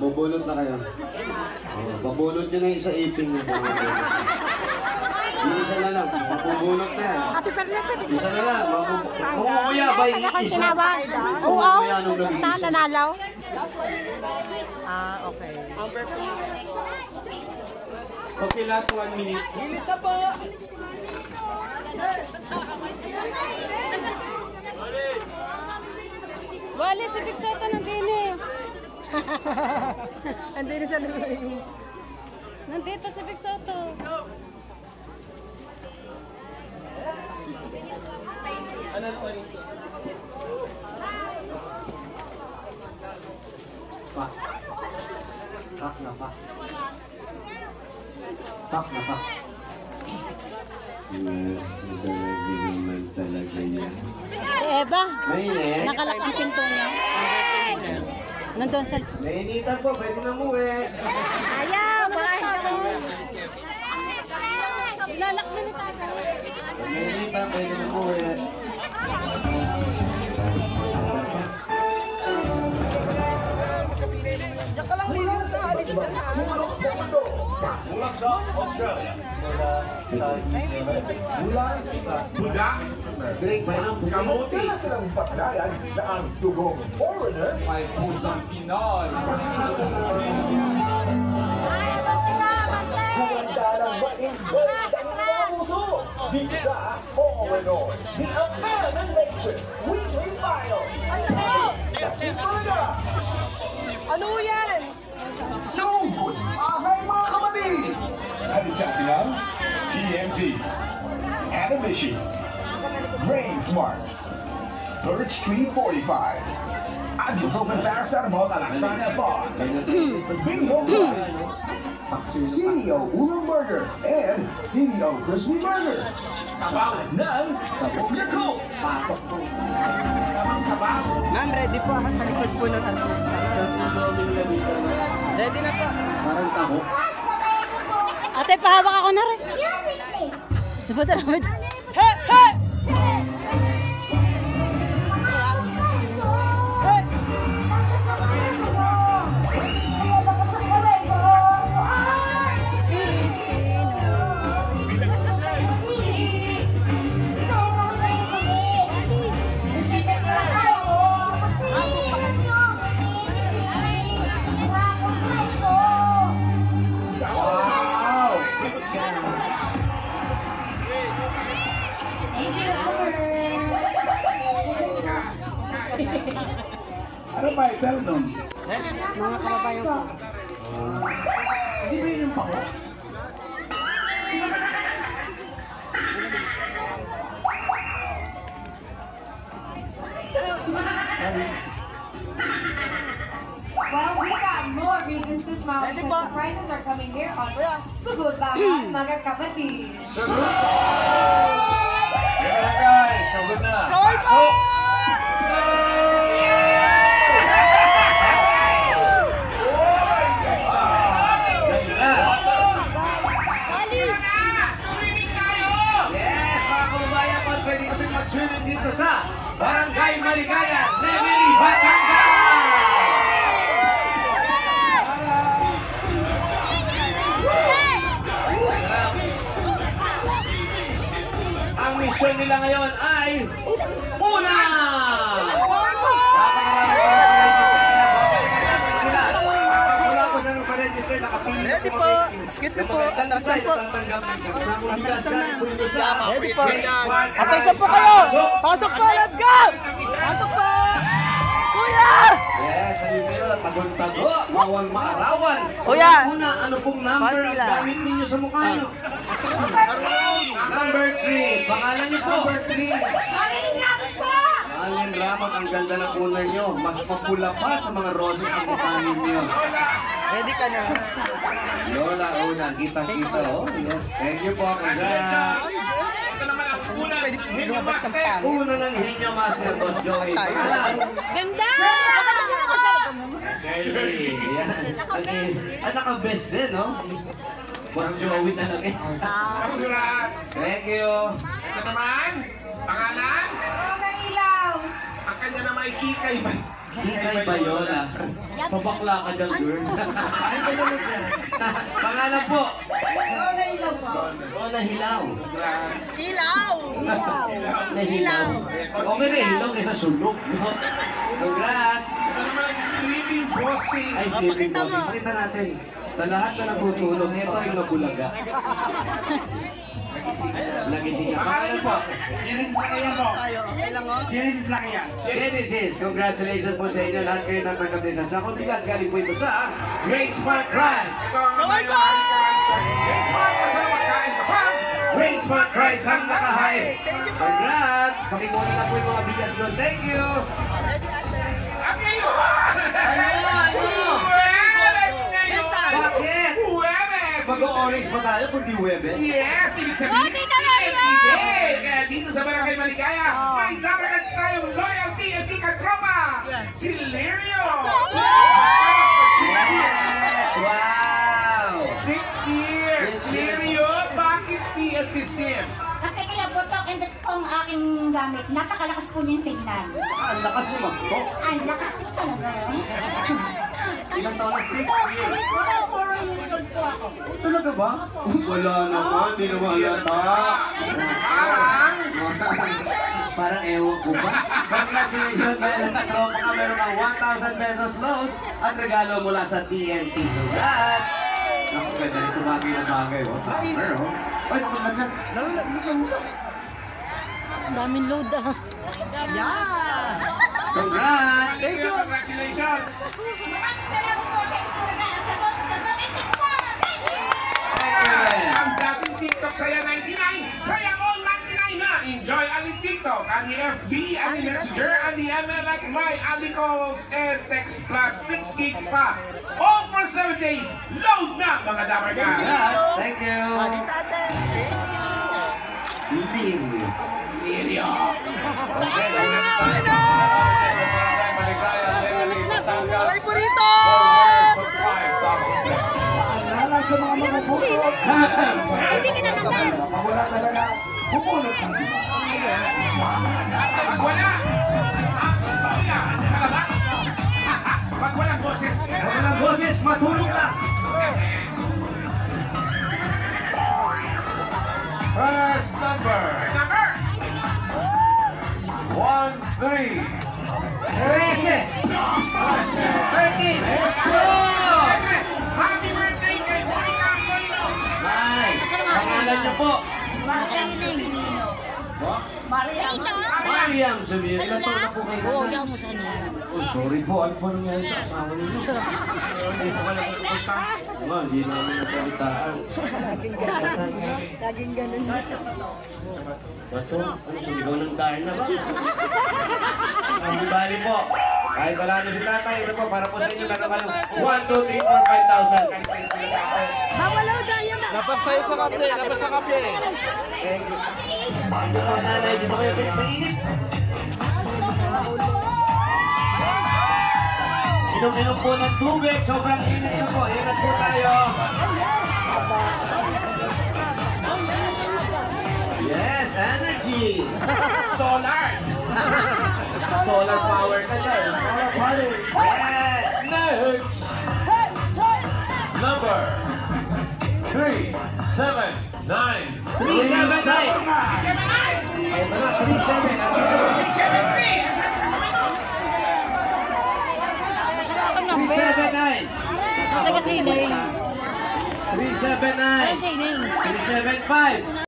Bubulot na kayo. Babulot nyo na yung sa ipin nyo. Isa na lang, mabubulot na yan. Isa na lang, makukuya ba yung isa? Oo, nanalaw. Okay. Okay, last 1 minute. Minute na po! Wale, si Big Soto nandini. Nandini sa luloy. Nandito si Big Soto. Ano po rin? Pak. Pak na pak. Pak na pak. Talaga naman talaga yan. Eva, Mainit? nakalak ang pinto niya. Nandun sa... Nainitan po, pwede na muwi. Ayaw, bahay ka. Lalaks na ni Tata. Nainitan, pwede na muwi. Diyan ka lang muna sa alis. Mula sa Australia. Mula sa Budak. Drink ba yan? Kamuti. Silang paglayan na ang dugong foreigner ay pusang Pinoy. Kumandarang ma-invade ang mga puso. Dito sa OONO, the American Nation Weekly Files. Sa Florida. Ano yan? So, ahay mga kapatid! Hatid sa atin ang TMT, Animation, Brain Smart, Birch Street 45, Ibuprofen Paracetamol Alaxana Bar, Bingo Plus, CDO Ulam Burger, and CDO Crispy Burger. Sabaw ng Yakult! Patok po. Sabaw. Ma'am, ready po ako sa likod po ng artista. Ready na po. Parang taho. Ate, pahawak ako na rin. Diba talaga? He! He! Ano ba ito nun? Mga kababayan ko. Hindi ba yun yung pako? Well, we got more reasons to smile because the prizes are coming here on Sugod Bangan, mga kapatid. Kaya guys, sagot na. Kaway po! Swimming dito sa Barangay Maligayan, Lemeli, Batangas! Ang mission nila ngayon ay una! Ready po! Excuse me po! Atrasan po! Ready po! Atrasan po kayo! Pasok po! Let's go! Pasok po! Kuya! Yes, tagol-tago, bawal maarawan. Kuya! Una, ano pong number Konti lang. gamit ninyo sa mukha nyo? Number 3. Pangalan niyo po? Number 3. Alin Ramon, ang ganda ng una nyo. Mas papula pa sa mga roses ang mukha ninyo. Ready ka na? Lola, una. Kita-kita, oh. Yes. Thank you po. Congrats. Ito naman ang una. Hinyo Master. Una ng Hinyo Master, Boss Joey. Pangalan? Ganda! Kelly. Yan. Naka-best din, no? Boss Joey talaga eh. Congrats. Thank you. Ito naman, pangalan. Ang ilaw. Ang kanya naman ay Kikay Hintay ba yun ah? Pabakla ka dyan, girl. Pangalan po? Lola Hilaw. Ilaw! Nahilaw. Okay na hilaw kaysa sulok. Congrats! Ito naman ang sleeping bossing. Ay, sleeping bossing. Pakita natin. Sa lahat na natutulog, ito ay nabulaga. Nagising ka. Pangalan po? Genesis na kaya po. Genesis na kaya. Genesis, congratulations po sa inyo. Lahat kayo natanggap din sa sakong bigas. Galing po ito sa Great Smart Rice. Ito ang kamay ng Great Smart kasama kain ka pa. Great Smart Rice ang nakahain. Congrats! Pakikunin na po yung mga bigas doon. Thank you! At ngayon, Ano? Huwebes ngayon. Bakit? Huwebes. Mag-orange pa tayo kung di Webes? Yes, ibig sabihin, Tita Maria! Day. Kaya dito sa Barangay Maligaya, may dapat tayong loyalty at katropa. Si Lirio. Wow! 6 years. Lirio, bakit TLTCM? Kasi kaya putok and that's po ang aking gamit. Napakalakas po niyang signal. Ang lakas mo mag-talk. Ang lakas po talaga. Ilang taon na? 6 years. 4 years old po ako. Talaga ba? Wala naman, di naman halata. Parang ewan ko ba? Congratulations, dahil natatropa ka, meron kang 1,000 pesos load at regalo mula sa TNT. Congrats! Naku, ganda rin tumagi ng bagay. Summer, oh. Ay, naku, ganda. Ang daming load ah. Congrats! Thank you. Congratulations. Excellent! Ang dating TikTok saya 99, saya all 99 na. Enjoy ang TikTok, ang FB, ang Messenger, ang ML at My Ali calls and text plus 6 gig pa. All for 7 days. Load na mga dapat ka. Congrats! Thank you! Lin. Lirio. Ay, burrito! Sa mga puto, Hindi ka na naman. wala talaga. Pupunot ng iba. Pag wala, sa labas. Pag walang boses, Walang boses, matulog lang! first number. 1, 3, 13! 13! Happy birthday kay Monica Aquino. Nice! Pangalan niyo po? Mariam Javier. Ilan taon na po kayo Oo, na? yaw mo sa kanila. Oh, sorry po. Ano po nangyari sa asawa niyo? Hindi ko alam kung punta. Hindi namin napalitaan. Laging ganun. Bato? Ano, sumigaw ng karna ba? Hindi bali po. Kahit wala na si tatay, ito po, para po sa inyo, meron kayo 1, 2, 3, 4, 5,000. Bawalaw dahil na. Dapat tayo sa kape, dapat sa kape. Thank you. Hindi po, nanay, di ba kayo pinipinit? Inom-inom po ng tubig, sobrang init na po. Ingat po tayo. Yes, energy. Solar. Solar power ka dyan. Solar party. Yes. Next. Number 3, 7, 9. 379. Ito na, 37. 379. Nasa kasi na 379. 379. 375.